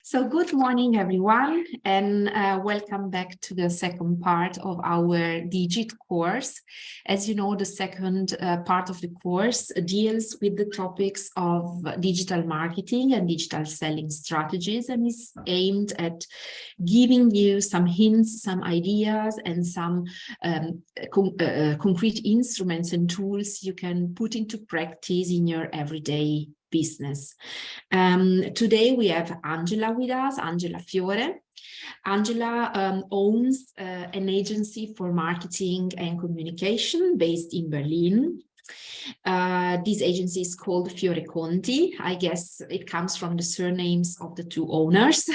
So good morning, everyone, and welcome back to the second part of our Digit course. As you know, the second part of the course deals with the topics of digital marketing and digital selling strategies, and is aimed at giving you some hints, some ideas, and some concrete instruments and tools you can put into practice in your everyday business. Today we have Angela with us, Angela Fiore. Angela owns an agency for marketing and communication based in Berlin. This agency is called Fiore Conti. I guess it comes from the surnames of the two owners.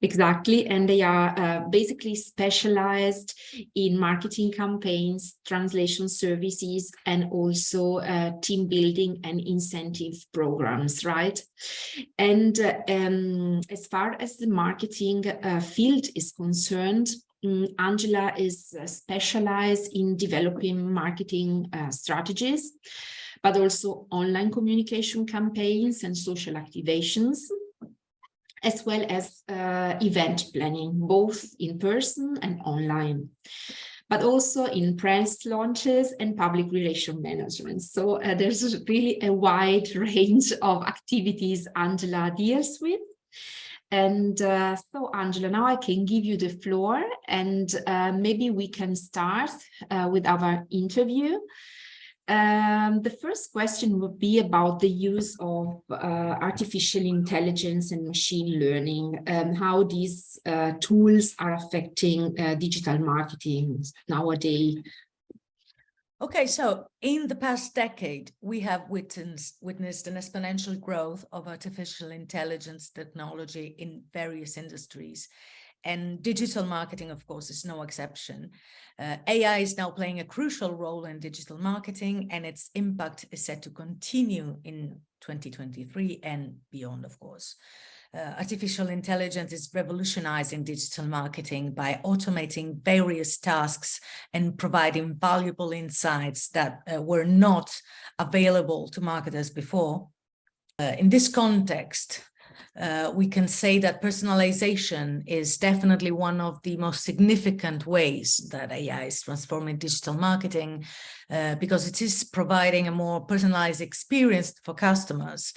Exactly. And they are basically specialized in marketing campaigns, translation services, and also team building and incentive programs, right? And as far as the marketing field is concerned, Angela is specialized in developing marketing strategies, but also online communication campaigns and social activations, as well as event planning, both in person and online, but also in press launches and public relation management. So there's really a wide range of activities Angela deals with. And so, Angela, now I can give you the floor, and maybe we can start with our interview. The first question would be about the use of artificial intelligence and machine learning, how these tools are affecting digital marketing nowadays. Okay, so in the past decade, we have witnessed an exponential growth of artificial intelligence technology in various industries. And digital marketing, of course, is no exception. AI is now playing a crucial role in digital marketing, and its impact is set to continue in 2023 and beyond, of course. Artificial intelligence is revolutionizing digital marketing by automating various tasks and providing valuable insights that were not available to marketers before. In this context, we can say that personalization is definitely one of the most significant ways that AI is transforming digital marketing, because it is providing a more personalized experience for customers.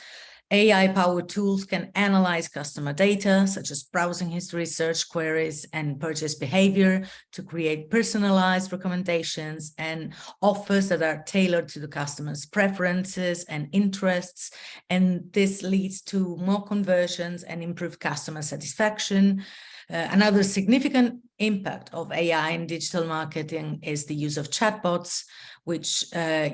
AI-powered tools can analyze customer data, such as browsing history, search queries, and purchase behavior to create personalized recommendations and offers that are tailored to the customer's preferences and interests. And this leads to more conversions and improved customer satisfaction. Another significant impact of AI in digital marketing is the use of chatbots, which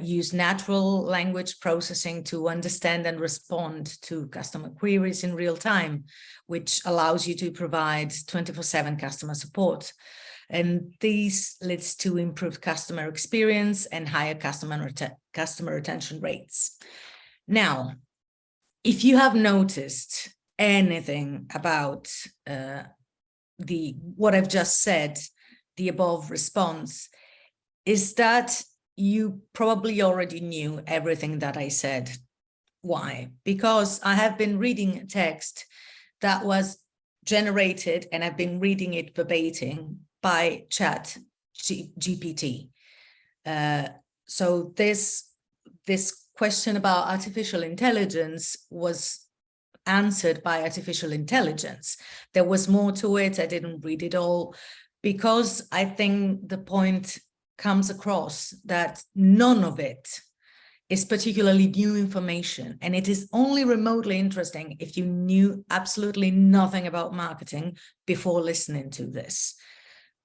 use natural language processing to understand and respond to customer queries in real time, which allows you to provide 24/7 customer support. And this leads to improved customer experience and higher customer retention rates. Now, if you have noticed anything about what I've just said, the above response, is that you probably already knew everything that I said. Why? Because I have been reading a text that was generated, and I've been reading it verbatim by ChatGPT. So this question about artificial intelligence was answered by artificial intelligence. There was more to it. I didn't read it all, because I think the point comes across that none of it is particularly new information, and it is only remotely interesting if you knew absolutely nothing about marketing before listening to this.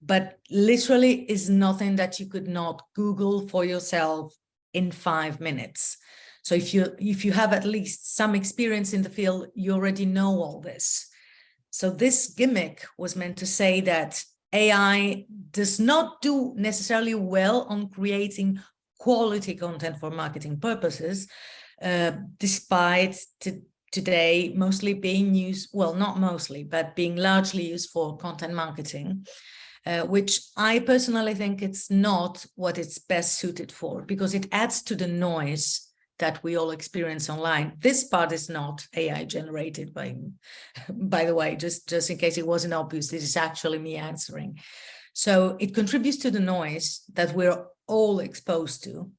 But literally is nothing that you could not Google for yourself in 5 minutes. So if you have at least some experience in the field, you already know all this. So this gimmick was meant to say that AI does not do necessarily well on creating quality content for marketing purposes, despite today mostly being used, well, not mostly, but being largely used for content marketing, which I personally think it's not what it's best suited for, because it adds to the noise that we all experience online. This part is not AI generated by the way, just in case it wasn't obvious, this is actually me answering. So it contributes to the noise that we're all exposed to,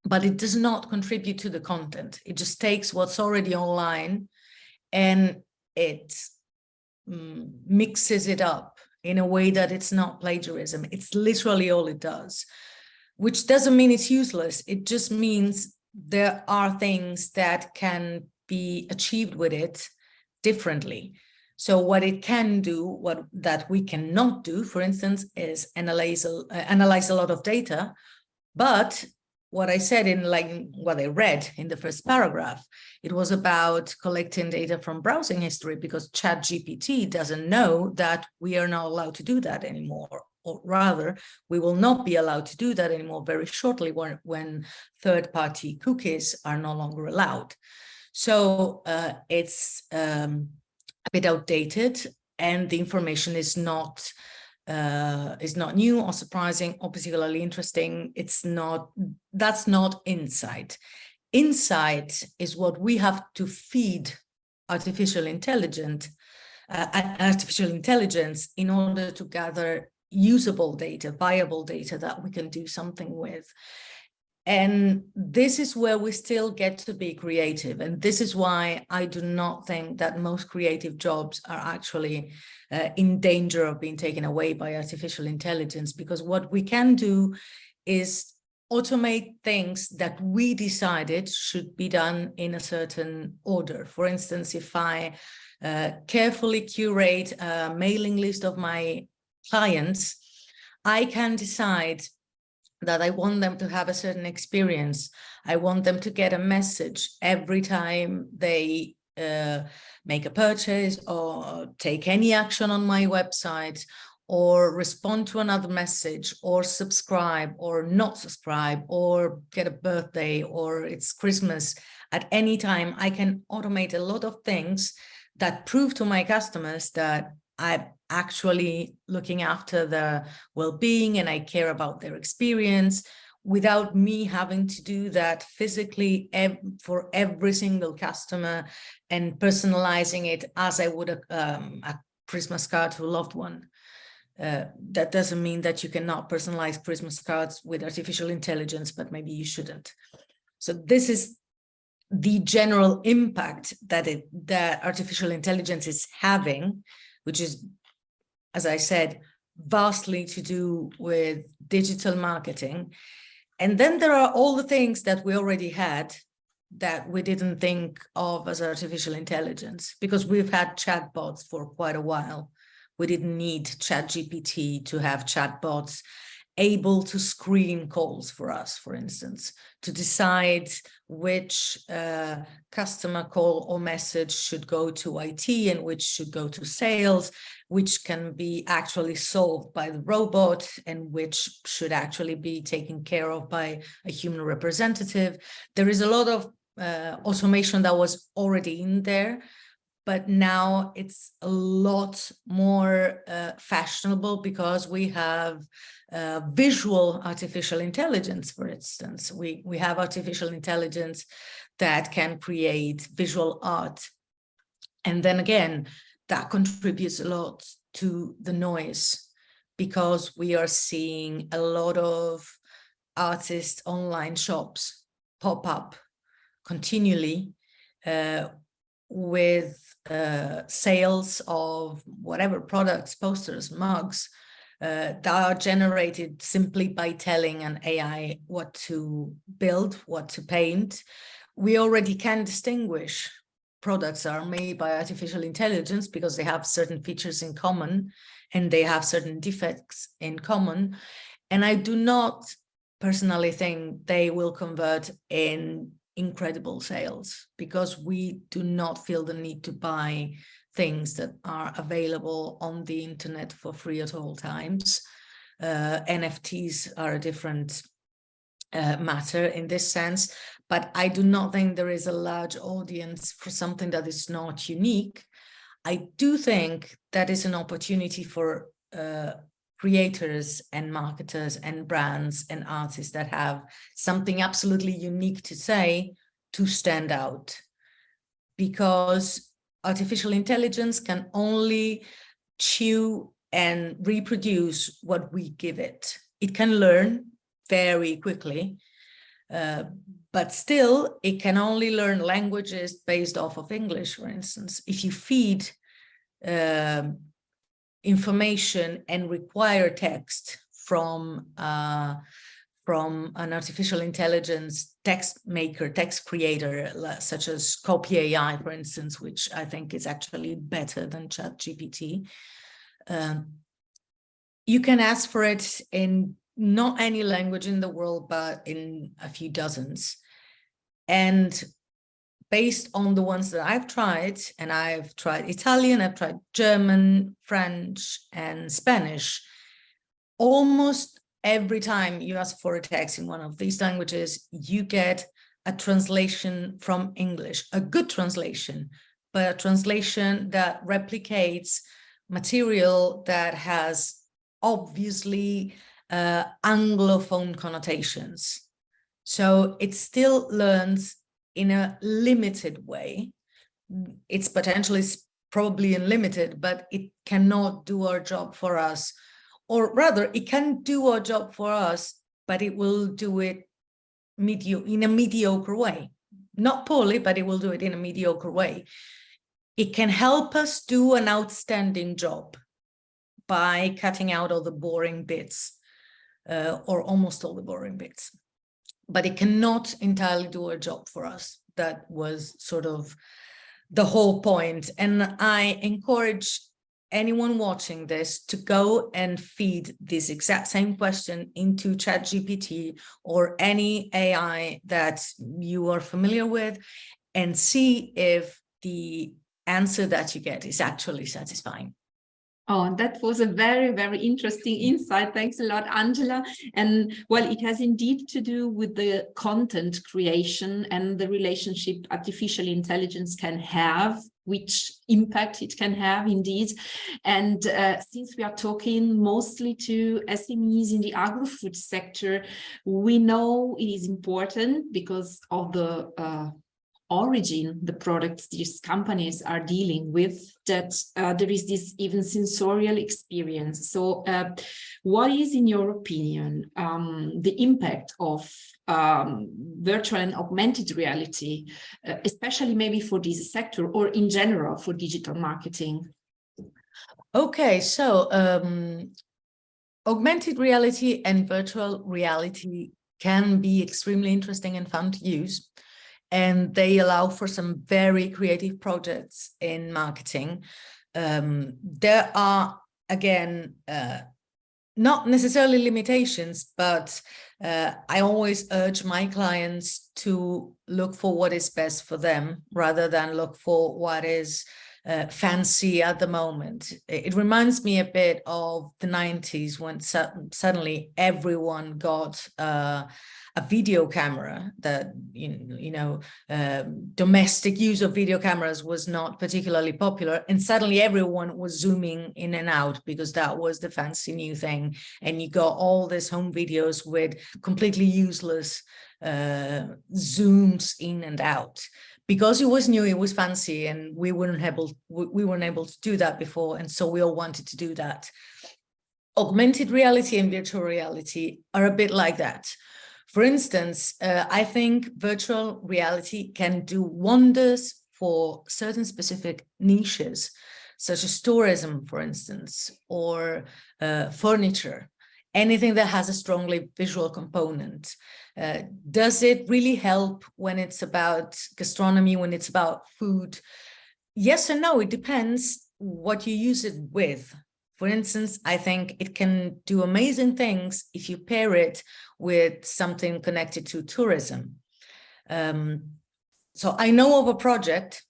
but it does not contribute to the content. It just takes what's already online and it mixes it up in a way that it's not plagiarism. It's literally all it does, which doesn't mean it's useless. It just means there are things that can be achieved with it differently. So what it can do, that we cannot do, for instance, is analyze a lot of data. But what I said what I read in the first paragraph, it was about collecting data from browsing history, because ChatGPT doesn't know that we are not allowed to do that anymore. Or rather, we will not be allowed to do that anymore very shortly when third-party cookies are no longer allowed. So it's a bit outdated, and the information is not new or surprising or particularly interesting. That's not insight. Insight is what we have to feed artificial intelligence in order to gather usable data, viable data that we can do something with. And this is where we still get to be creative. And this is why I do not think that most creative jobs are actually in danger of being taken away by artificial intelligence, because what we can do is automate things that we decided should be done in a certain order. For instance, if I carefully curate a mailing list of my clients, I can decide that I want them to have a certain experience. I want them to get a message every time they make a purchase or take any action on my website, or respond to another message, or subscribe or not subscribe, or get a birthday, or it's Christmas. At any time, I can automate a lot of things that prove to my customers that I'm actually looking after their well-being and I care about their experience, without me having to do that physically for every single customer and personalizing it as I would a Christmas card to a loved one. That doesn't mean that you cannot personalize Christmas cards with artificial intelligence, but maybe you shouldn't. So this is the general impact that artificial intelligence is having, which is, as I said, vastly to do with digital marketing. And then there are all the things that we already had that we didn't think of as artificial intelligence, because we've had chatbots for quite a while. We didn't need ChatGPT to have chatbots able to screen calls for us, for instance, to decide which customer call or message should go to IT and which should go to sales, which can be actually solved by the robot and which should actually be taken care of by a human representative. There is a lot of automation that was already in there, but now it's a lot more fashionable, because we have visual artificial intelligence, for instance. We have artificial intelligence that can create visual art. And then again, that contributes a lot to the noise, because we are seeing a lot of artist online shops pop up continually with sales of whatever products, posters, mugs, that are generated simply by telling an AI what to build, what to paint. We already can distinguish products are made by artificial intelligence because they have certain features in common and they have certain defects in common. And I do not personally think they will convert in incredible sales, because we do not feel the need to buy things that are available on the internet for free at all times. NFTs are a different matter in this sense, but I do not think there is a large audience for something that is not unique. I do think that is an opportunity for creators and marketers and brands and artists that have something absolutely unique to say to stand out, because artificial intelligence can only chew and reproduce what we give it. It can learn very quickly, but still it can only learn languages based off of English, for instance. If you feed information and require text from an artificial intelligence text maker, text creator, such as Copy AI, for instance, which I think is actually better than ChatGPT. You can ask for it in not any language in the world, but in a few dozens. And based on the ones that I've tried, and I've tried Italian, I've tried German, French, and Spanish, almost every time you ask for a text in one of these languages, you get a translation from English, a good translation, but a translation that replicates material that has obviously Anglophone connotations. So it still learns in a limited way. Its potential is probably unlimited, but it cannot do our job for us. Or rather, it can do our job for us, but it will do it in a mediocre way. Not poorly, but it will do it in a mediocre way. It can help us do an outstanding job by cutting out all the boring bits, or almost all the boring bits. But it cannot entirely do a job for us. That was sort of the whole point. And I encourage anyone watching this to go and feed this exact same question into ChatGPT or any AI that you are familiar with, and see if the answer that you get is actually satisfying. Oh, that was a very, very interesting insight. Thanks a lot, Angela. And well, it has indeed to do with the content creation and the relationship artificial intelligence can have, which impact it can have indeed. And since we are talking mostly to SMEs in the agri-food sector, we know it is important because of the origin, the products these companies are dealing with, that there is this even sensorial experience. So what is, in your opinion, the impact of virtual and augmented reality, especially maybe for this sector or in general for digital marketing? Okay, so augmented reality and virtual reality can be extremely interesting and fun to use. And they allow for some very creative projects in marketing. There are, again, not necessarily limitations, but I always urge my clients to look for what is best for them rather than look for what is fancy at the moment. It reminds me a bit of the 90s when suddenly everyone got a video camera. That domestic use of video cameras was not particularly popular, and suddenly everyone was zooming in and out because that was the fancy new thing, and you got all these home videos with completely useless zooms in and out because it was new, it was fancy, and we weren't able to do that before, and so we all wanted to do that. Augmented reality and virtual reality are a bit like that. For instance, I think virtual reality can do wonders for certain specific niches, such as tourism, for instance, or furniture, anything that has a strongly visual component. Does it really help when it's about gastronomy, when it's about food? Yes and no, it depends what you use it with. For instance, I think it can do amazing things if you pair it with something connected to tourism. So I know of a project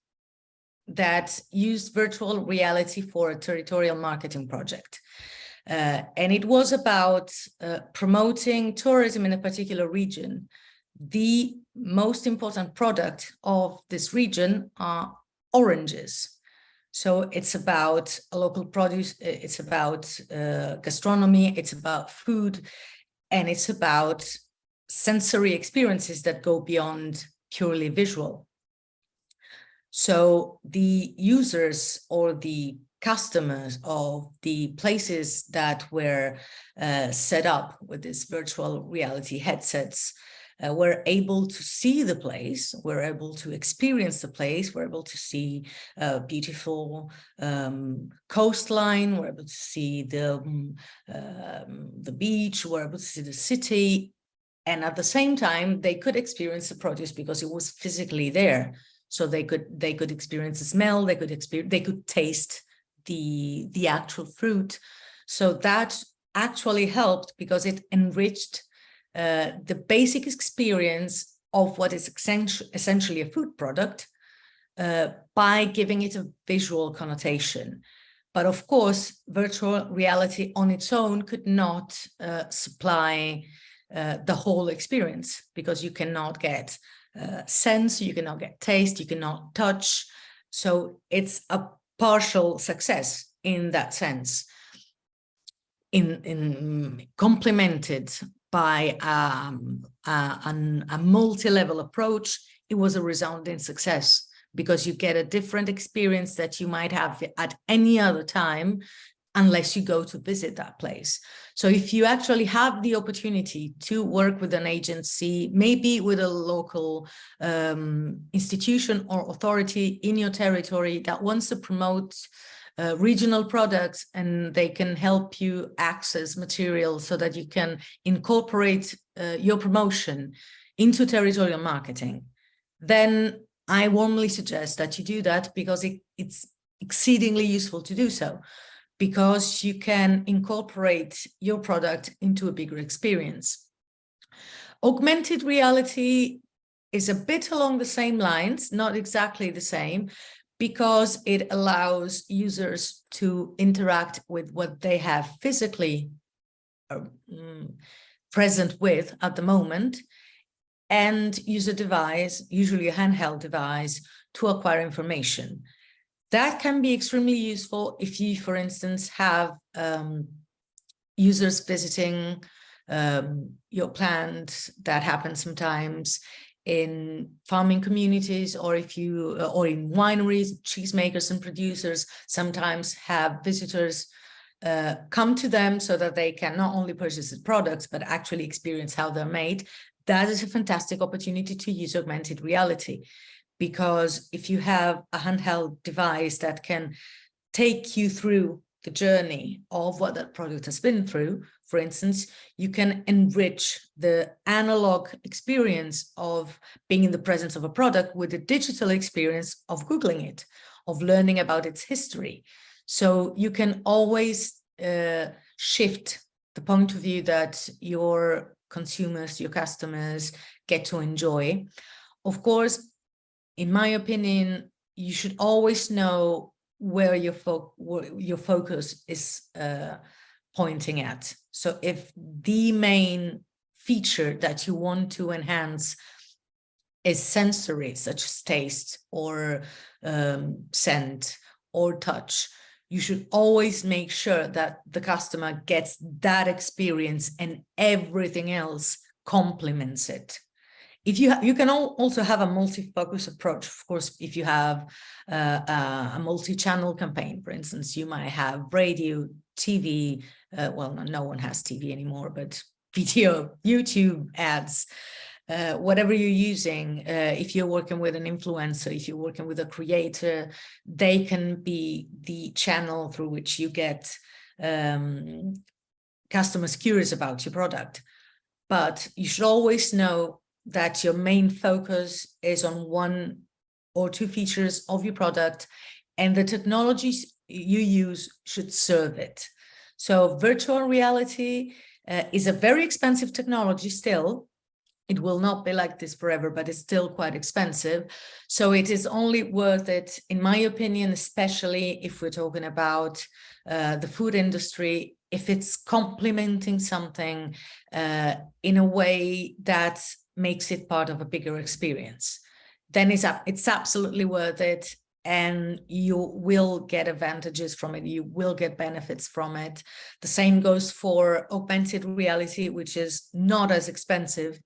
that used virtual reality for a territorial marketing project. And it was about promoting tourism in a particular region. The most important product of this region are oranges. So it's about a local produce, it's about gastronomy, it's about food, and it's about sensory experiences that go beyond purely visual. So the users or the customers of the places that were set up with these virtual reality headsets were able to see the place, were able to experience the place, were able to see a beautiful coastline, were able to see the beach, were able to see the city. And at the same time, they could experience the produce because it was physically there. So they could experience the smell, they could taste the actual fruit. So that actually helped because it enriched the basic experience of what is essentially a food product by giving it a visual connotation. But of course, virtual reality on its own could not supply the whole experience, because you cannot get sense, you cannot get taste, you cannot touch. So it's a partial success in that sense, in complemented by a multi-level approach. It was a resounding success, because you get a different experience that you might have at any other time, unless you go to visit that place. So if you actually have the opportunity to work with an agency, maybe with a local institution or authority in your territory that wants to promote regional products, and they can help you access material so that you can incorporate your promotion into territorial marketing, then I warmly suggest that you do that, because it's exceedingly useful to do so, because you can incorporate your product into a bigger experience. Augmented reality is a bit along the same lines, not exactly the same, because it allows users to interact with what they have physically present with at the moment, and use a device, usually a handheld device, to acquire information. That can be extremely useful if you, for instance, have users visiting your plant. That happens sometimes in farming communities, or if you or in wineries. Cheesemakers and producers sometimes have visitors come to them so that they can not only purchase the products but actually experience how they're made. That is a fantastic opportunity to use augmented reality, because if you have a handheld device that can take you through the journey of what that product has been through, for instance, you can enrich the analog experience of being in the presence of a product with the digital experience of Googling it, of learning about its history. So you can always shift the point of view that your consumers, your customers get to enjoy. Of course, in my opinion, you should always know where your focus is pointing at. So if the main feature that you want to enhance is sensory, such as taste or scent or touch, you should always make sure that the customer gets that experience and everything else complements it. If you can also have a multi-focus approach. Of course, if you have a multi-channel campaign, for instance, you might have radio, TV, well, no one has TV anymore, but video, YouTube ads, whatever you're using. If you're working with an influencer, if you're working with a creator, they can be the channel through which you get customers curious about your product. But you should always know that your main focus is on one or two features of your product, and the technologies you use should serve it. So virtual reality is a very expensive technology still. It will not be like this forever, but it's still quite expensive. So it is only worth it, in my opinion, especially if we're talking about the food industry, if it's complementing something in a way that makes it part of a bigger experience, then it's absolutely worth it, and you will get advantages from it, you will get benefits from it. The same goes for augmented reality, which is not as expensive,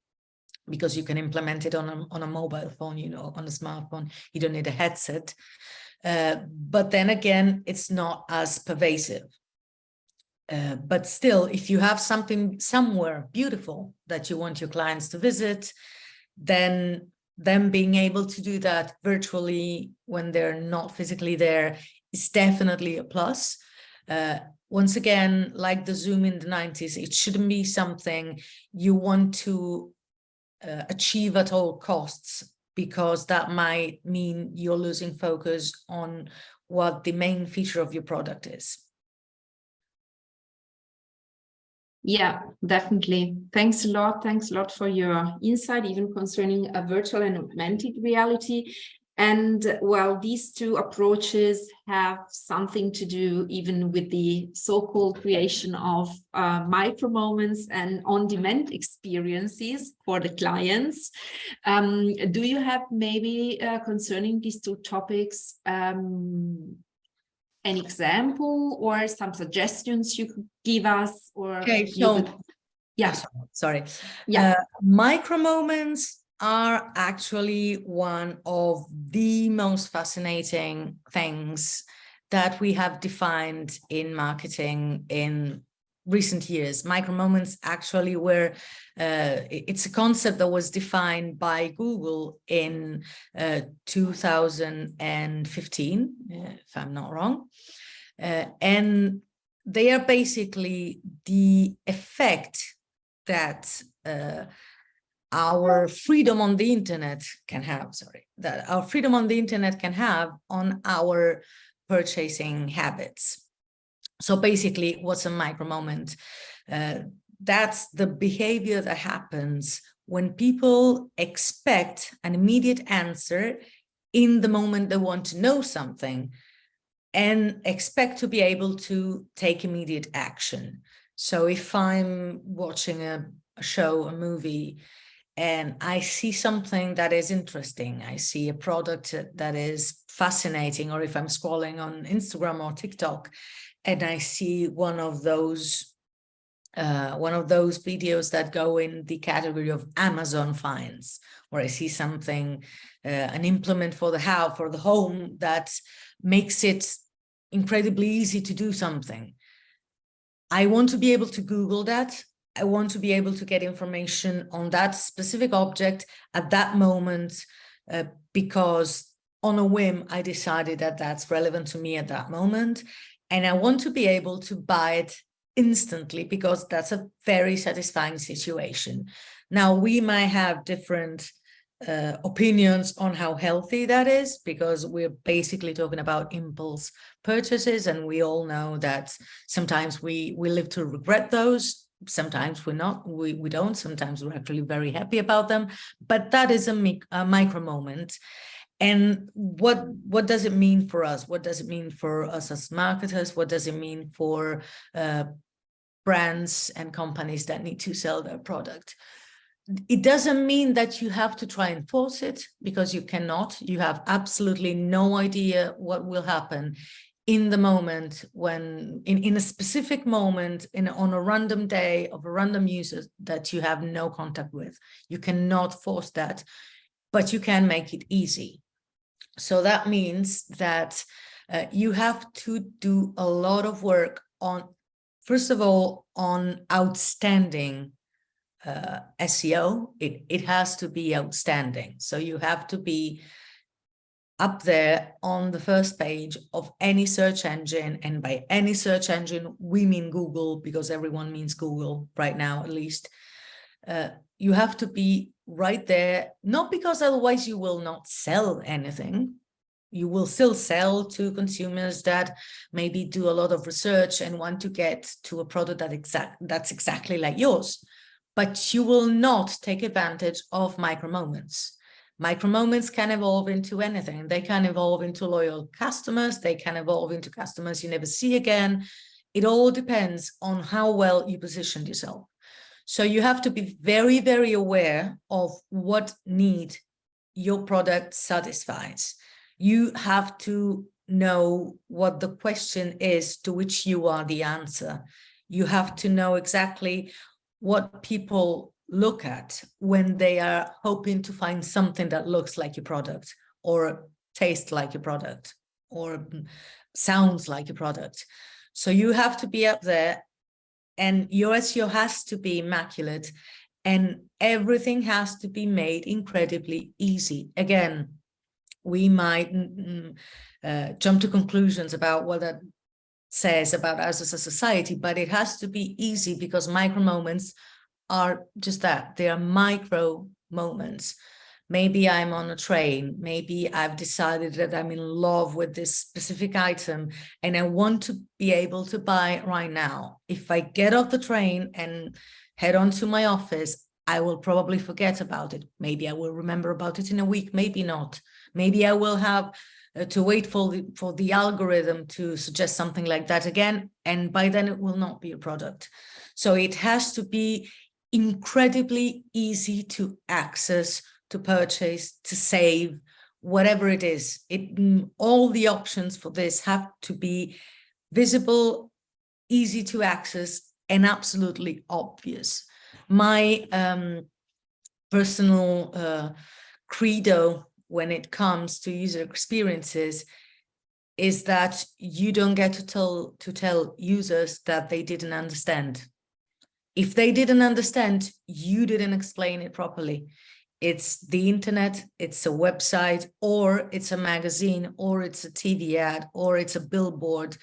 because you can implement it on a mobile phone, you know, on a smartphone. You don't need a headset. But then again, it's not as pervasive. But still, if you have something somewhere beautiful that you want your clients to visit, then them being able to do that virtually when they're not physically there is definitely a plus. Once again, like the Zoom in the 90s, it shouldn't be something you want to achieve at all costs, because that might mean you're losing focus on what the main feature of your product is. Yeah, definitely. Thanks a lot. Thanks a lot for your insight, even concerning a virtual and augmented reality. And well, these two approaches have something to do even with the so-called creation of micro moments and on-demand experiences for the clients. Do you have maybe concerning these two topics an example or some suggestions you could give us? Or okay, so yeah, sorry. Yeah, micro moments are actually one of the most fascinating things that we have defined in marketing in recent years. Micro moments actually were, it's a concept that was defined by Google in 2015, if I'm not wrong. And they are basically the effect that our freedom on the internet can have, that our freedom on the internet can have on our purchasing habits. So basically, what's a micro moment? That's the behavior that happens when people expect an immediate answer in the moment they want to know something, and expect to be able to take immediate action. So if I'm watching a show, a movie, and I see something that is interesting, I see a product that is fascinating, or if I'm scrolling on Instagram or TikTok and I see one of those videos that go in the category of Amazon finds, or I see something, an implement for the house, for the home, that makes it incredibly easy to do something, I want to be able to Google that. I want to be able to get information on that specific object at that moment, because on a whim, I decided that that's relevant to me at that moment. And I want to be able to buy it instantly, because that's a very satisfying situation. Now, we might have different opinions on how healthy that is, because we're basically talking about impulse purchases, and we all know that sometimes we live to regret those. Sometimes we don't. Sometimes we're actually very happy about them. But that is a micro moment. And what does it mean for us? What does it mean for us as marketers? What does it mean for brands and companies that need to sell their product? It doesn't mean that you have to try and force it, because you cannot. You have absolutely no idea what will happen in the moment, when in a specific moment, on a random day of a random user that you have no contact with. You cannot force that, but you can make it easy. So that means that you have to do a lot of work on, first of all, on outstanding SEO. It has to be outstanding. So you have to be up there on the first page of any search engine. And by any search engine, we mean Google, because everyone means Google right now, at least. You have to be right there, not because otherwise you will not sell anything. You will still sell to consumers that maybe do a lot of research and want to get to a product that's exactly like yours. But you will not take advantage of micro moments. Micro moments can evolve into anything. They can evolve into loyal customers. They can evolve into customers you never see again. It all depends on how well you positioned yourself. So you have to be very, very aware of what need your product satisfies. You have to know what the question is to which you are the answer. You have to know exactly what people look at when they are hoping to find something that looks like your product or tastes like your product or sounds like your product. So you have to be up there, and your SEO has to be immaculate, and everything has to be made incredibly easy. Again, we might jump to conclusions about what that says about us as a society, but it has to be easy, because micro moments are just that. They are micro moments. Maybe I'm on a train, maybe I've decided that I'm in love with this specific item and I want to be able to buy it right now. If I get off the train and head on to my office, I will probably forget about it. Maybe I will remember about it in a week, maybe not. Maybe I will have to wait for the algorithm to suggest something like that again, and by then it will not be a product. So it has to be incredibly easy to access, to purchase, to save, whatever it is. All the options for this have to be visible, easy to access, and absolutely obvious. My personal credo when it comes to user experiences is that you don't get to tell users that they didn't understand. If they didn't understand, you didn't explain it properly. It's the internet, it's a website, or it's a magazine, or it's a TV ad, or it's a billboard.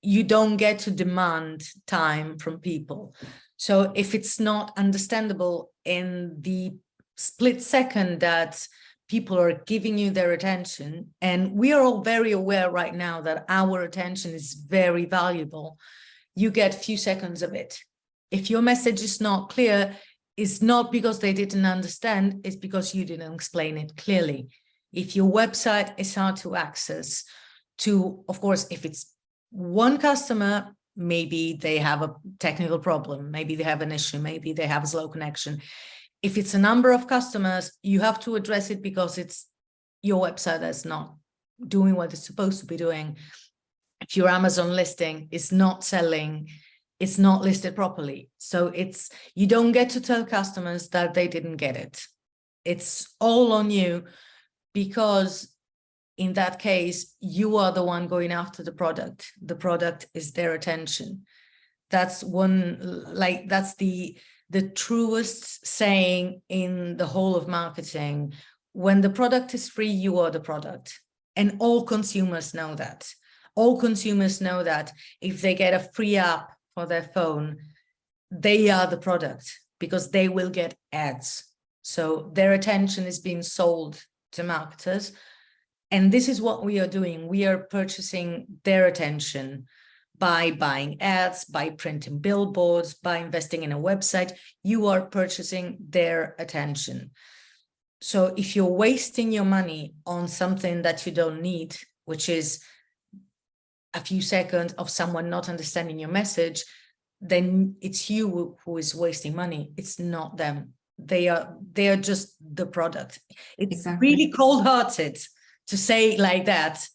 You don't get to demand time from people. So if it's not understandable in the split second that people are giving you their attention, and we are all very aware right now that our attention is very valuable, you get a few seconds of it. If your message is not clear, it's not because they didn't understand, it's because you didn't explain it clearly. If your website is hard to access, of course, if it's one customer, maybe they have a technical problem, maybe they have an issue, maybe they have a slow connection. If it's a number of customers, you have to address it because it's your website that's not doing what it's supposed to be doing. If your Amazon listing is not selling, it's not listed properly. So you don't get to tell customers that they didn't get it. It's all on you, because in that case, you are the one going after the product. The product is their attention. That's the truest saying in the whole of marketing. When the product is free, you are the product. And all consumers know that. All consumers know that if they get a free app for their phone, they are the product, because they will get ads. So their attention is being sold to marketers. And this is what we are doing. We are purchasing their attention by buying ads, by printing billboards, by investing in a website. You are purchasing their attention. So if you're wasting your money on something that you don't need, which is a few seconds of someone not understanding your message, then it's you who is wasting money. It's not them. They are just the product. It's exactly. Really cold-hearted to say it like that,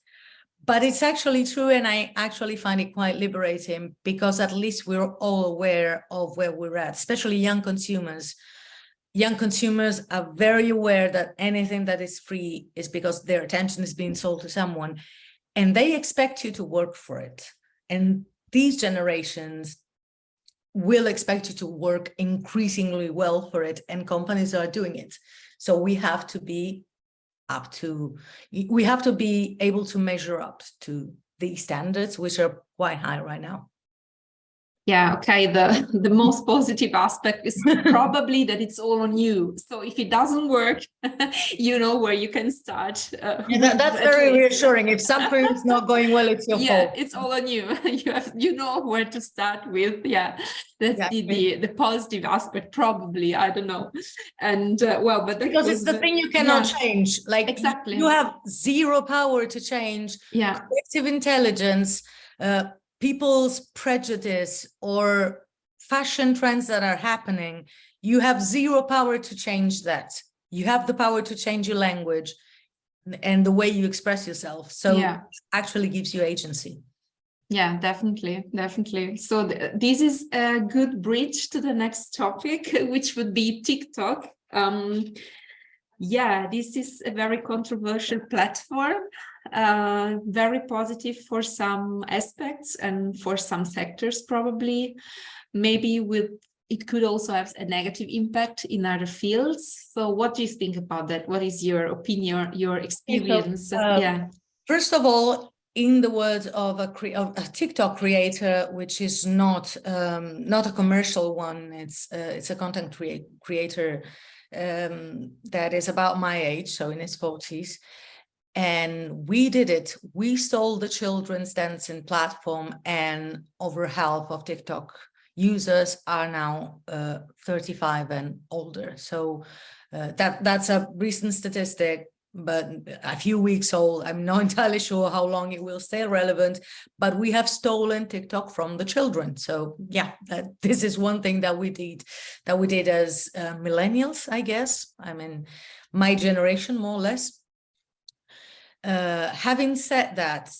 but it's actually true, and I actually find it quite liberating, because at least we're all aware of where we're at, especially young consumers. Young consumers are very aware that anything that is free is because their attention is being sold to someone, and they expect you to work for it. And these generations will expect you to work increasingly well for it, and companies are doing it. So we have to be able to measure up to these standards, which are quite high right now. Yeah, okay. The most positive aspect is probably that it's all on you. So if it doesn't work, you know where you can start. That's very reassuring. If something is not going well, it's your fault. It's all on you. You know where to start with. Yeah, that's the positive aspect. Probably, I don't know. And but because it's the thing you cannot change. Like exactly, you have zero power to change. Yeah, collective intelligence. People's prejudice or fashion trends that are happening, you have zero power to change that. You have the power to change your language and the way you express yourself. So it actually gives you agency. Yeah, definitely, definitely. So this is a good bridge to the next topic, which would be TikTok. Yeah, this is a very controversial platform, very positive for some aspects and for some sectors probably. Maybe it could also have a negative impact in other fields. So what do you think about that? What is your opinion, your experience? Yeah. First of all, in the words of a TikTok creator, which is not a commercial one, it's a content creator that is about my age, so in his 40s. And we did it. We stole the children's dancing platform, and over half of TikTok users are now 35 and older. So that's a recent statistic, but a few weeks old. I'm not entirely sure how long it will stay relevant, but we have stolen TikTok from the children. So yeah, this is one thing that we did as millennials, I guess. I mean, my generation, more or less. Having said that,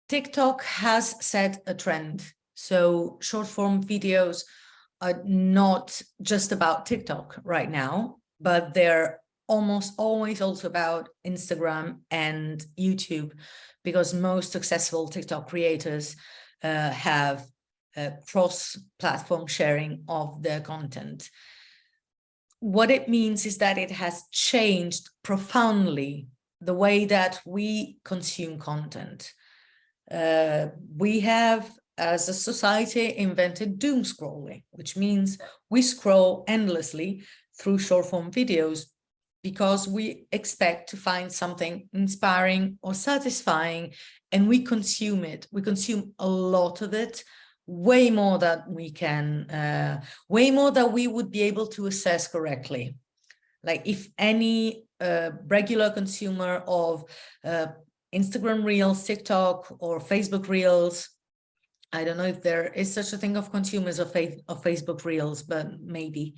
TikTok has set a trend. So short form videos are not just about TikTok right now, but they're almost always also about Instagram and YouTube, because most successful TikTok creators have cross-platform sharing of their content. What it means is that it has changed profoundly the way that we consume content. We have, as a society, invented doom scrolling, which means we scroll endlessly through short form videos because we expect to find something inspiring or satisfying, and we consume it. We consume a lot of it, way more than we can, way more than we would be able to assess correctly. Like if any regular consumer of Instagram Reels, TikTok, or Facebook Reels, I don't know if there is such a thing of consumers of Facebook Reels, but maybe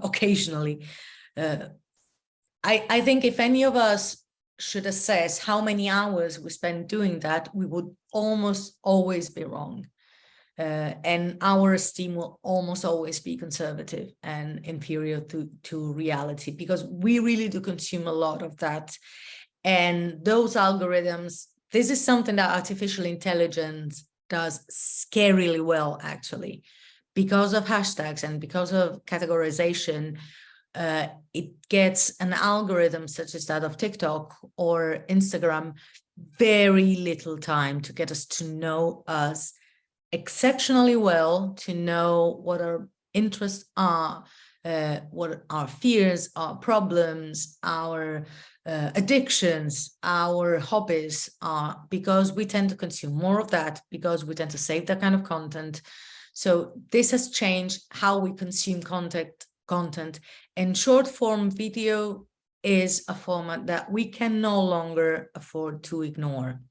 occasionally. I think if any of us should assess how many hours we spend doing that, we would almost always be wrong. And our esteem will almost always be conservative and inferior to reality, because we really do consume a lot of that. And those algorithms, this is something that artificial intelligence does scarily well, actually, because of hashtags and because of categorization. It gets an algorithm such as that of TikTok or Instagram very little time to get us to know us exceptionally well, to know what our interests are, what our fears, our problems, our addictions, our hobbies are, because we tend to consume more of that, because we tend to save that kind of content. So this has changed how we consume content, and short form video is a format that we can no longer afford to ignore,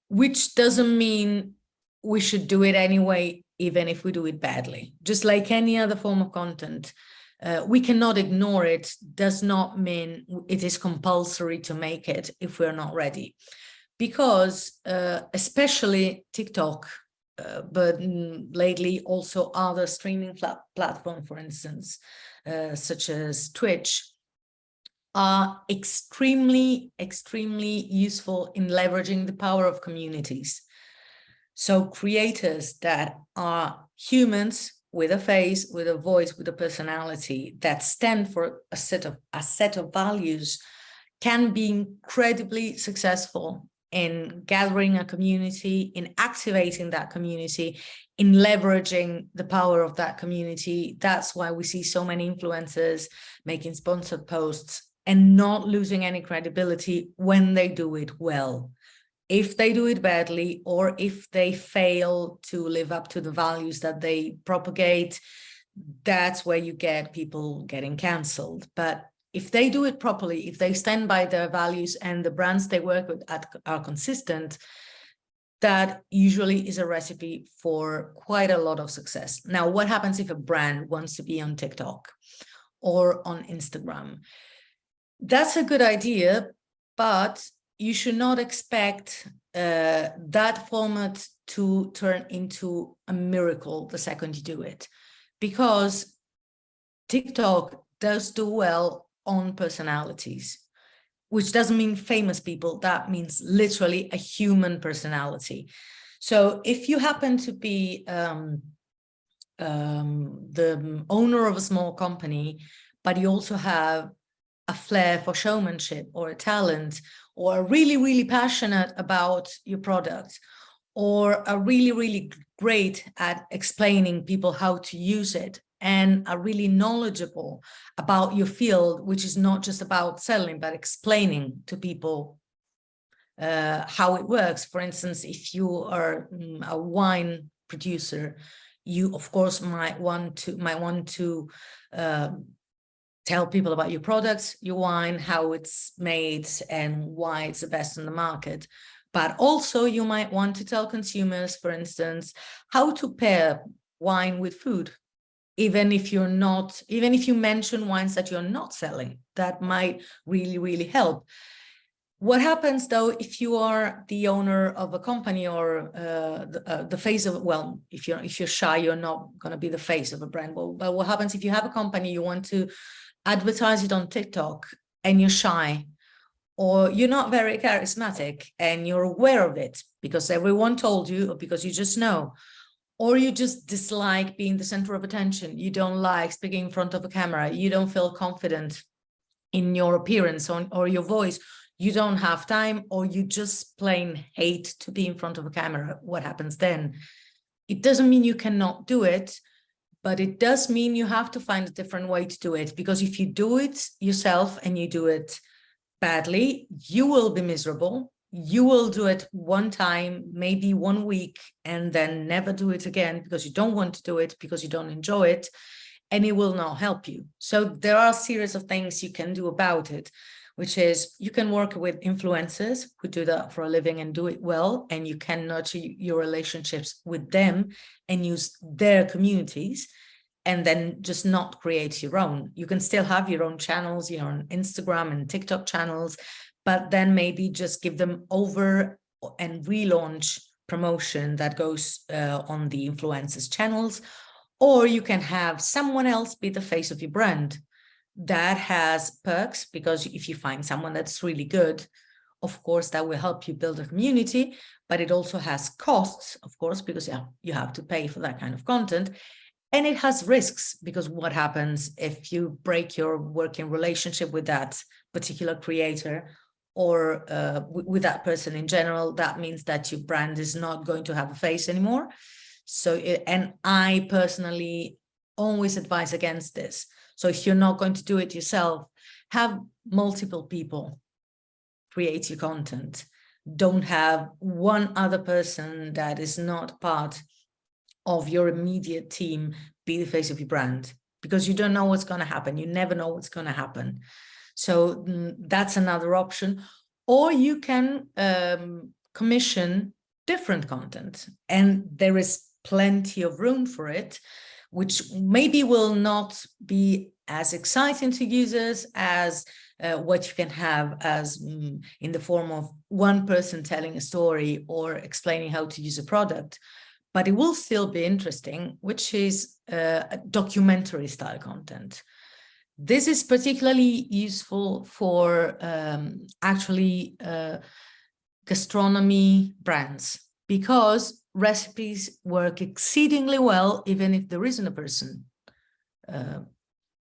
which doesn't mean we should do it anyway, even if we do it badly. Just like any other form of content, we cannot ignore it. Does not mean it is compulsory to make it if we're not ready. Because especially TikTok, but lately also other streaming platforms, for instance, such as Twitch, are extremely useful in leveraging the power of communities. So creators that are humans with a face, with a voice, with a personality, that stand for a set of values, can be incredibly successful in gathering a community, in activating that community, in leveraging the power of that community. That's why we see so many influencers making sponsored posts and not losing any credibility when they do it well. If they do it badly, or if they fail to live up to the values that they propagate, that's where you get people getting cancelled. But if they do it properly, if they stand by their values and the brands they work with are consistent, that usually is a recipe for quite a lot of success. Now, what happens if a brand wants to be on TikTok or on Instagram? That's a good idea, but you should not expect that format to turn into a miracle the second you do it, because TikTok does do well on personalities, which doesn't mean famous people. That means literally a human personality. So if you happen to be the owner of a small company, but you also have a flair for showmanship or a talent, or are really, really passionate about your product, or are really, really great at explaining people how to use it, and are really knowledgeable about your field, which is not just about selling, but explaining to people how it works. For instance, if you are a wine producer, you of course might want to tell people about your products, your wine, how it's made, and why it's the best in the market. But also you might want to tell consumers, for instance, how to pair wine with food. Even if you mention wines that you're not selling, that might really, really help. What happens though, if you are the owner of a company, or the face of, well, if you're shy, you're not going to be the face of a brand. But what happens if you have a company, you want to advertise it on TikTok, and you're shy, or you're not very charismatic, and you're aware of it because everyone told you, or because you just know, or you just dislike being the center of attention, you don't like speaking in front of a camera, you don't feel confident in your appearance or your voice, you don't have time, or you just plain hate to be in front of a camera, what happens then? It doesn't mean you cannot do it, but it does mean you have to find a different way to do it, because if you do it yourself and you do it badly, you will be miserable. You will do it one time, maybe 1 week, and then never do it again because you don't want to do it, because you don't enjoy it, and it will not help you. So there are a series of things you can do about it, which is you can work with influencers who do that for a living and do it well, and you can nurture your relationships with them and use their communities, and then just not create your own. You can still have your own channels, your own Instagram and TikTok channels, but then maybe just give them over and relaunch promotion that goes on the influencers channels. Or you can have someone else be the face of your brand. That has perks, because if you find someone that's really good, of course, that will help you build a community, but it also has costs, of course, because you have to pay for that kind of content. And it has risks, because what happens if you break your working relationship with that particular creator, or with that person in general? That means that your brand is not going to have a face anymore. So, and I personally always advise against this. So if you're not going to do it yourself, have multiple people create your content. Don't have one other person that is not part of your immediate team be the face of your brand, because you don't know what's going to happen. You never know what's going to happen. So that's another option. Or you can commission different content, and there is plenty of room for it, which maybe will not be as exciting to users as what you can have as in the form of one person telling a story or explaining how to use a product, but it will still be interesting, which is documentary style content. This is particularly useful for actually gastronomy brands, because recipes work exceedingly well even if there isn't a person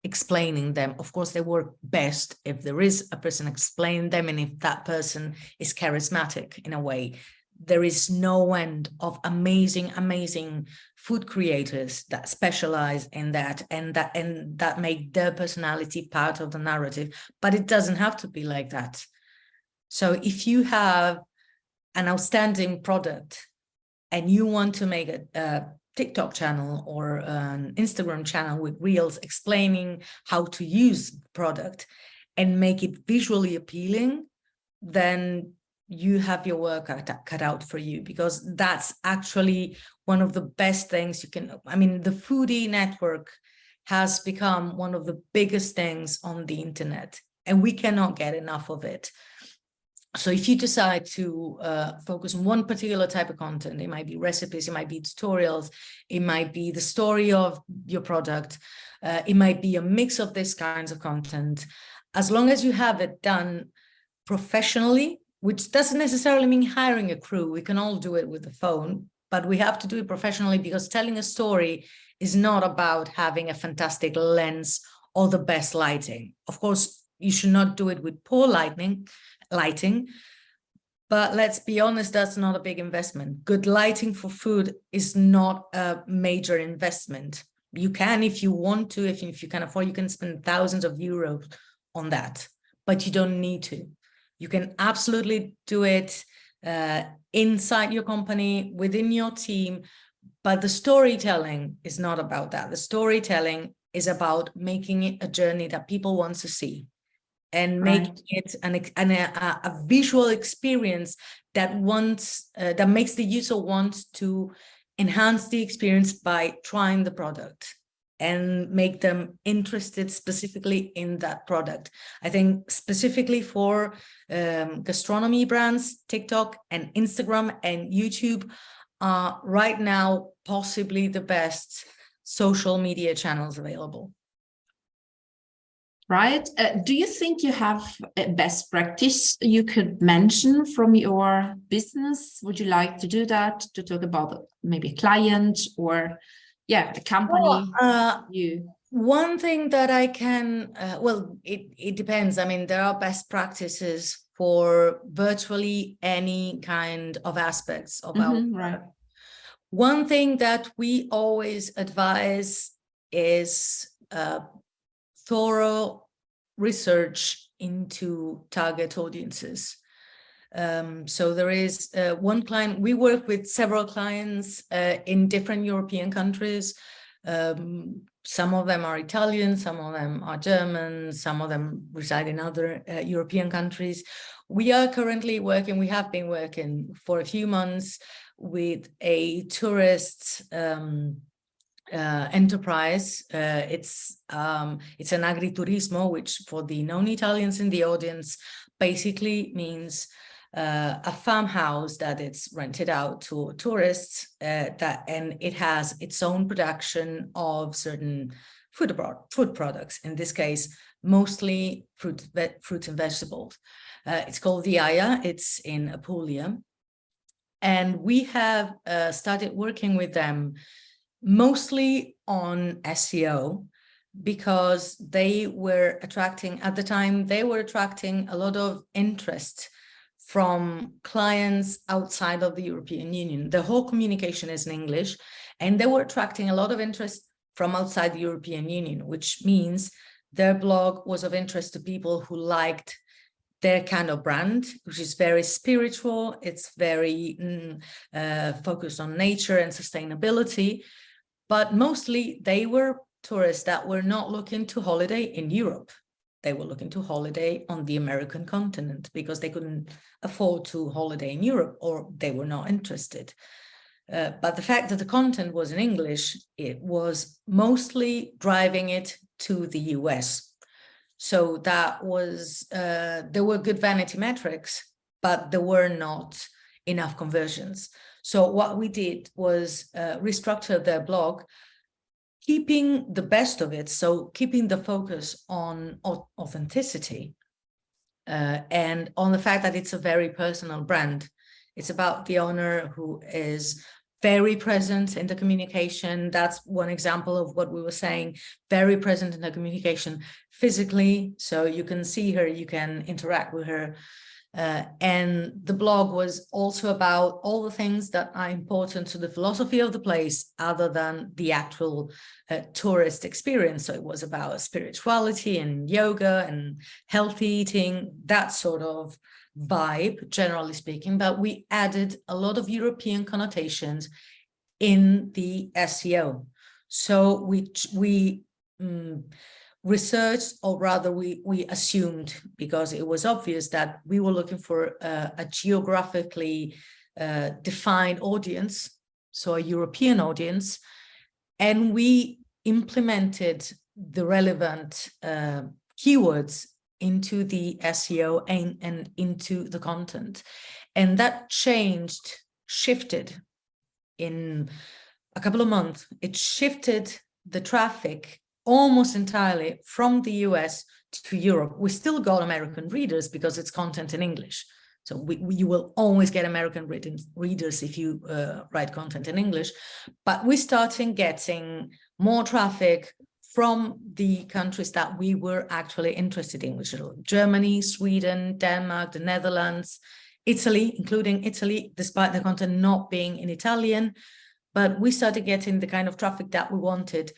explaining them. Of course, they work best if there is a person explaining them, and if that person is charismatic in a way. There is no end of amazing food creators that specialize in that, and that make their personality part of the narrative, but it doesn't have to be like that. So if you have an outstanding product and you want to make a TikTok channel or an Instagram channel with reels explaining how to use the product and make it visually appealing, then you have your work cut out for you, because that's actually one of the best things you can. I mean, the foodie network has become one of the biggest things on the internet, and we cannot get enough of it. So if you decide to focus on one particular type of content, it might be recipes, it might be tutorials, it might be the story of your product, it might be a mix of these kinds of content. As long as you have it done professionally, which doesn't necessarily mean hiring a crew, we can all do it with the phone, but we have to do it professionally, because telling a story is not about having a fantastic lens or the best lighting. Of course, you should not do it with poor lighting, but let's be honest, that's not a big investment. Good lighting for food is not a major investment. You can, if you want to, if you can afford, you can spend thousands of euros on that, but you don't need to. You can absolutely do it inside your company, within your team, but the storytelling is not about that. The storytelling is about making it a journey that people want to see, and making it a visual experience that that makes the user want to enhance the experience by trying the product and make them interested specifically in that product. I think specifically for gastronomy brands, TikTok and Instagram and YouTube are right now possibly the best social media channels available. Right. Do you think you have a best practice you could mention from your business? Would you like to do that, to talk about maybe a client or, yeah, a company? One thing that I can, well, it depends. I mean, there are best practices for virtually any kind of aspects of our right. One thing that we always advise is thorough research into target audiences. So there is one client, we work with several clients in different European countries. Some of them are Italian, some of them are German, some of them reside in other European countries. We are currently working, we have been working for a few months with a tourist enterprise. It's an agriturismo, which for the non-Italians in the audience basically means a farmhouse that it's rented out to tourists, and it has its own production of certain food products. In this case, mostly fruits and vegetables. It's called Viaia. It's in Apulia, and we have started working with them mostly on SEO, because they were attracting, at the time, they were attracting a lot of interest from clients outside of the European Union. The whole communication is in English, and they were attracting a lot of interest from outside the European Union, which means their blog was of interest to people who liked their kind of brand, which is very spiritual. It's very focused on nature and sustainability, but mostly they were tourists that were not looking to holiday in Europe. They were looking to holiday on the American continent because they couldn't afford to holiday in Europe, or they were not interested. But the fact that the content was in English, it was mostly driving it to the US. So that was, there were good vanity metrics, but there were not enough conversions. So what we did was restructure their blog, keeping the best of it, so keeping the focus on authenticity and on the fact that it's a very personal brand. It's about the owner who is very present in the communication. That's one example of what we were saying, very present in the communication physically. So you can see her, you can interact with her. And the blog was also about all the things that are important to the philosophy of the place, other than the actual tourist experience. So it was about spirituality and yoga and healthy eating, that sort of vibe, generally speaking. But we added a lot of European connotations in the SEO. So we researched, or rather we assumed, because it was obvious that we were looking for a geographically defined audience, so a European audience, and we implemented the relevant keywords into the SEO and into the content. And that shifted in a couple of months. It shifted the traffic almost entirely from the US to Europe. We still got American readers because it's content in English. So you will always get American readers if you write content in English. But we started getting more traffic from the countries that we were actually interested in, which are Germany, Sweden, Denmark, the Netherlands, Italy, including Italy, despite the content not being in Italian. But we started getting the kind of traffic that we wanted.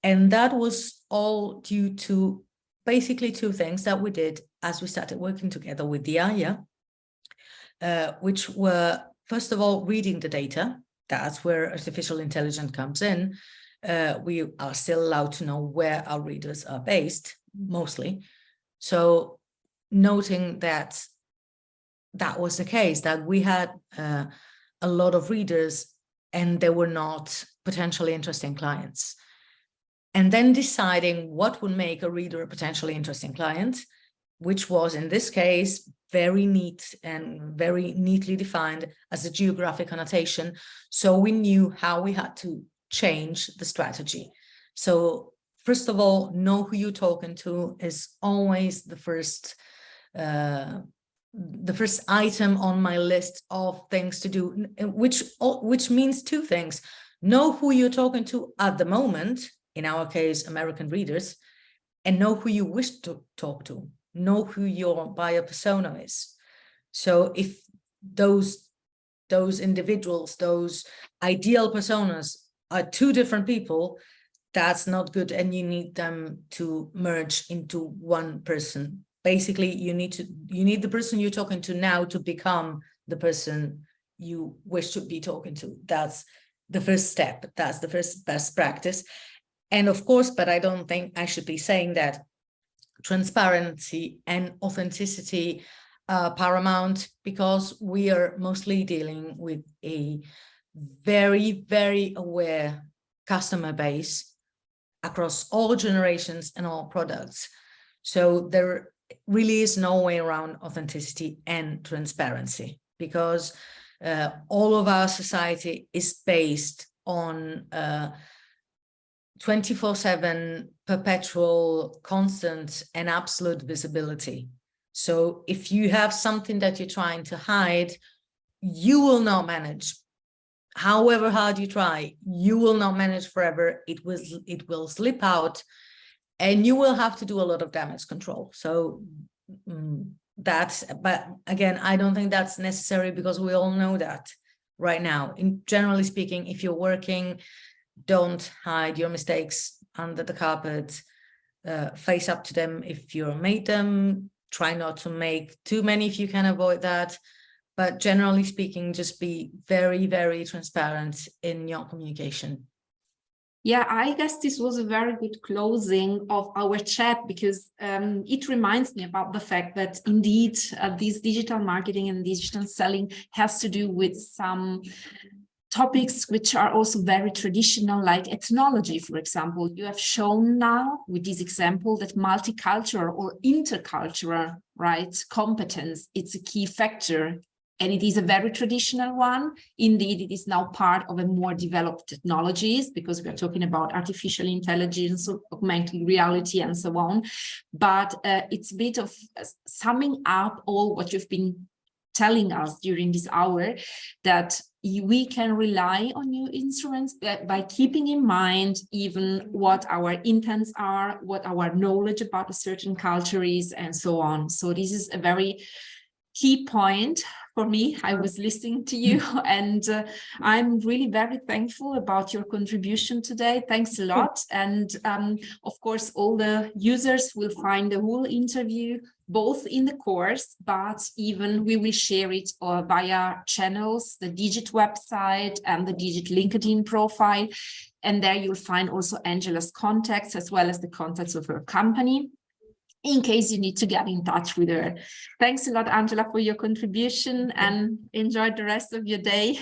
And that was all due to basically two things that we did as we started working together with the AIA, which were, first of all, reading the data. That's where artificial intelligence comes in. We are still allowed to know where our readers are based, mostly. So noting that that was the case, that we had a lot of readers and they were not potentially interesting clients. And then deciding what would make a reader a potentially interesting client, which was in this case very neat and very neatly defined as a geographic annotation. So we knew how we had to change the strategy. So first of all, know who you're talking to is always the first item on my list of things to do, which means two things. Know who you're talking to at the moment, in our case, American readers, and know who you wish to talk to. Know who your buyer persona is. So if those individuals, those ideal personas are two different people, that's not good, and you need them to merge into one person. Basically, you need the person you're talking to now to become the person you wish to be talking to. That's the first step. That's the first best practice. And of course, but I don't think I should be saying that, transparency and authenticity are paramount, because we are mostly dealing with a very, very aware customer base across all generations and all products. So there really is no way around authenticity and transparency, because all of our society is based on 24/7 perpetual, constant and absolute visibility. So if you have something that you're trying to hide, you will not manage. However hard you try, you will not manage forever. It will slip out, and you will have to do a lot of damage control. So but again, I don't think that's necessary, because we all know that right now. Generally speaking, if you're working, don't hide your mistakes under the carpet. Face up to them if you made them. Try not to make too many if you can avoid that. But generally speaking, just be very, very transparent in your communication. Yeah, I guess this was a very good closing of our chat, because it reminds me about the fact that indeed this digital marketing and digital selling has to do with some topics which are also very traditional, like ethnology, for example. You have shown now with this example that multicultural or intercultural, right, competence, it's a key factor. And it is a very traditional one. Indeed, it is now part of a more developed technologies, because we are talking about artificial intelligence, augmented reality, and so on. But it's a bit of summing up all what you've been telling us during this hour, that we can rely on new instruments by keeping in mind even what our intents are, what our knowledge about a certain culture is, and so on. So this is a very key point for me. I was listening to you, and I'm really very thankful about your contribution today. Thanks a lot. And of course, all the users will find the whole interview both in the course, but even we will share it via channels, the Digit website and the Digit LinkedIn profile. And there you'll find also Angela's contacts, as well as the contacts of her company, in case you need to get in touch with her. Thanks a lot, Angela, for your contribution, and enjoy the rest of your day.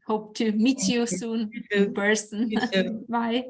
Hope to meet you soon in person. Bye.